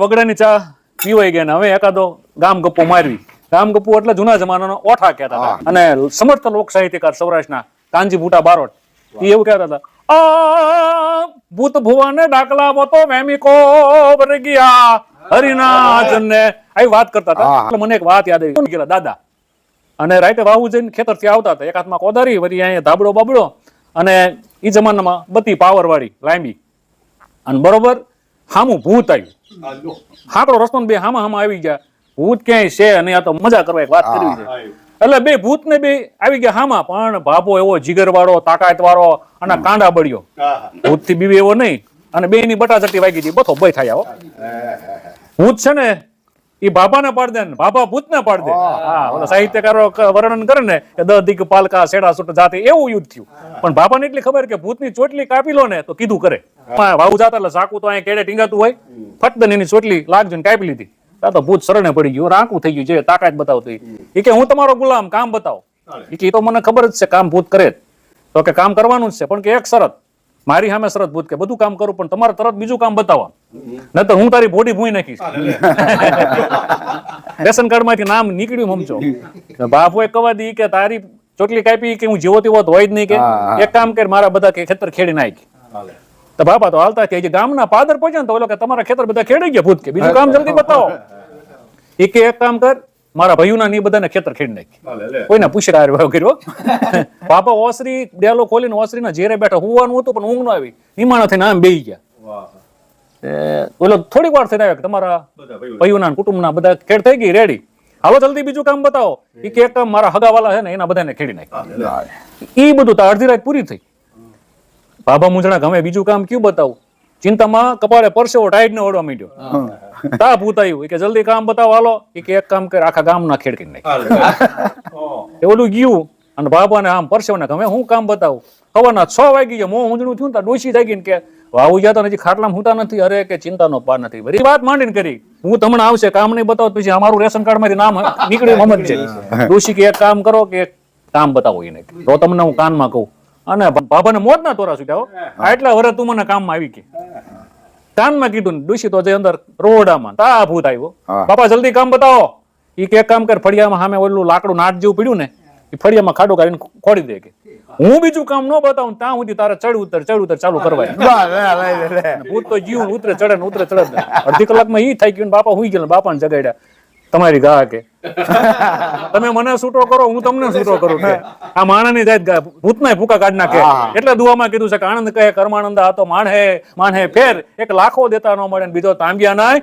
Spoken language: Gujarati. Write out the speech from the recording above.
વગડાની ચા પીવાઈ ગયા ને હવે એકાદો ગામ ગપ્પો મારવી. ગામ ગપ્પુ એટલે જૂના જમાનાનો ઓઠા કહેતા હતા. અને સમર્થ લોક સાહિત્યકાર સૌરાષ્ટ્રના કાનજી બુટા બારોટ એ એવું કહેતા હતા, આ ભૂત ભુવાને ડાકલા મોતો વેમિકો વર ગયા હરિના જનને આવી વાત કરતા હતા. એટલે મને એક વાત યાદ આવી ગયેલા દાદા અને રાતે વાહુ જઈને ખેતર થી આવતા હતા. એક હાથમાં કોદારી વળી અહીંયા ધાબળો બાબડો અને ઈ જમાનામાં બધી પાવર વાળી લાંબી અને બરોબર હામું ભૂત આવ્યું. હાકડો રસ્તો બે હામા હામા આવી ગયા. ભૂત ક્યાંય છે અને આ તો મજા કરવા એક વાત કરવી છે. એટલે બે ભૂત ને બે આવી ગયા હામા, પણ બાપો એવો જીગર વાળો તાકાત વાળો અને કાંડા બળ્યો. ભૂત થી બીવી એવો નહીં અને બે ની બટાચટી વાગી હતી. બથો ભય થાય. ભૂત છે ને એ બાબા ને પાડ દે ને બાબા ભૂત ને પાડ દે. હા, સાહિત્યકારો વર્ણન કરે ને કે દ દિગ પાલકા સેડા સુટ જાતે એવું યુદ્ધ થયું. પણ બાબા ને એટલી ખબર કે ભૂત ની ચોટલી કાપી લો ને તો કીધું કરે. વાહુ જાતા એટલે સાકુ તો અહીંયા કેડે ટીંગાતું હોય, ફટદન એની ચોટલી લાગજો ને કાપી લીધી. તો ભૂત શરણે પડી ગયું, રાંકું થઈ ગયું, જે તાકાત બતાવતો એ કે હું તમારો ગુલામ, કામ બતાવો. એ તો મને ખબર જ છે કામ ભૂત કરે તો કે કામ કરવાનું જ છે, પણ કે એક શરત, મારી સામે શરત ભૂત કે બધું કામ કરું પણ તમારે તરત બીજું કામ બતાવવાનું, ન તો હું તારી બોડી ભૂઈ નાખીશ. રેશન કાર્ડ માંથી નામ નીકળ્યું સમજો. બાપુ એક કવા દી કે તારી ચોટલી કાપી કે હું જેવો તેવો હોય જ નહીં, કે એક કામ કર મારા બધા કે ખેતર ખેડી નાખી. તો બાપા તો હાલતા કે ગામના પાદર પહોંચ્યા તો ઓલો કે તમારા ખેતર બધા ખેડી ગયા ભૂત કે બીજું કામ જલ્દી બતાવો. એ કે એક કામ કર મારા ભાઈઓના ની બધાને ખેતર ખેડી નાખી. કોઈને પૂછ્યા કર્યો. બાપા ઓસરી ડેલો ખોલીને ઓસરી ના ઝેરે બેઠા હોવાનું હતું પણ ઊંઘ ન આવી. નિમાણા થઈને આમ બેહી ગયા. ઓલો થોડીક વાર થઈને આવ્યા કે તમારા ભાઈઓના કુટુંબના બધા ખેડ થઈ ગઈ રેડી, હાલો જલ્દી બીજું કામ બતાવો. એ કે એક કામ મારા હગાવાલા છે ને એના બધાને ખેડી નાખી. એ બધું તો અડધી રાત પૂરી થઈ. બાબા મૂંઝણા ગમે બીજું કામ કયું બતાવું, ચિંતામાં કપાળે પરસેવો ટાઈટ ને ઓળવા માંડ્યો. તા ભૂત આવ્યું કે જલ્દી કામ બતાવો હાલો. એ કે એક કામ કરે આખા ગામના ખેડ કરી નાખી. એ ઓલું ગયું અને બાબાને આમ પરસેવો ને ગમે હું કામ બતાવું. સવારના 6 વાગી ગયા, મોં ઊંધણું થયું તા ડોશી થઈ ગઈ કે વાવું ગયા તો હજી ખાટલામાં હુતા નથી. અરે કે ચિંતાનો પાર નથી. બધી વાત માંડીને કરી હું તમને આવશે કામ નહીં બતાવો પછી અમારું રેશન કાર્ડ માંથી નામ નીકળ્યું મમત છે. ડોશી કે એક કામ કરો કે એક કામ બતાવો એને તો તમને હું કાનમાં કહું. અને બાબાને મોત ના તોરા છૂટ્યા. આટલા વર્ષ તું મને કામમાં આવી કે કાનમાં કીધું ને ડોશી તો જે અંદર રોડામાં તા ભૂત આવ્યો. બાપા જલ્દી કામ બતાવો. એ કે કામ કર ફળિયામાં સામે ઓલું લાકડું નાટ જેવું પડ્યું ને એ ફળિયામાં ખાડો કાઢીને ખોડી દે કે હું બીજું કામ ન બતાવું ત્યાં સુધી તારે ચડ ઉતર ચાલુ કરવાય. ભૂત તો જીવ ઉતરે ચડે ને ઉતરે ચડે. અડધી કલાકમાં ઈ થઈ ગયું. બાપા હુઈ ગયા. બાપાને જગાડ્યા. તમારી ગા કે તમે મને છૂટો કરો હું તમને છૂટો કરું કે આ માણસની જાત ભૂતના ભૂકા કાઢ નાખે. એટલે દુઆમાં કીધું છે કે આનંદ કહે કર્માનંદ આ તો માણ હે ફેર એક લાખો દેતા ન મળે બીજો તાંબિયા નાય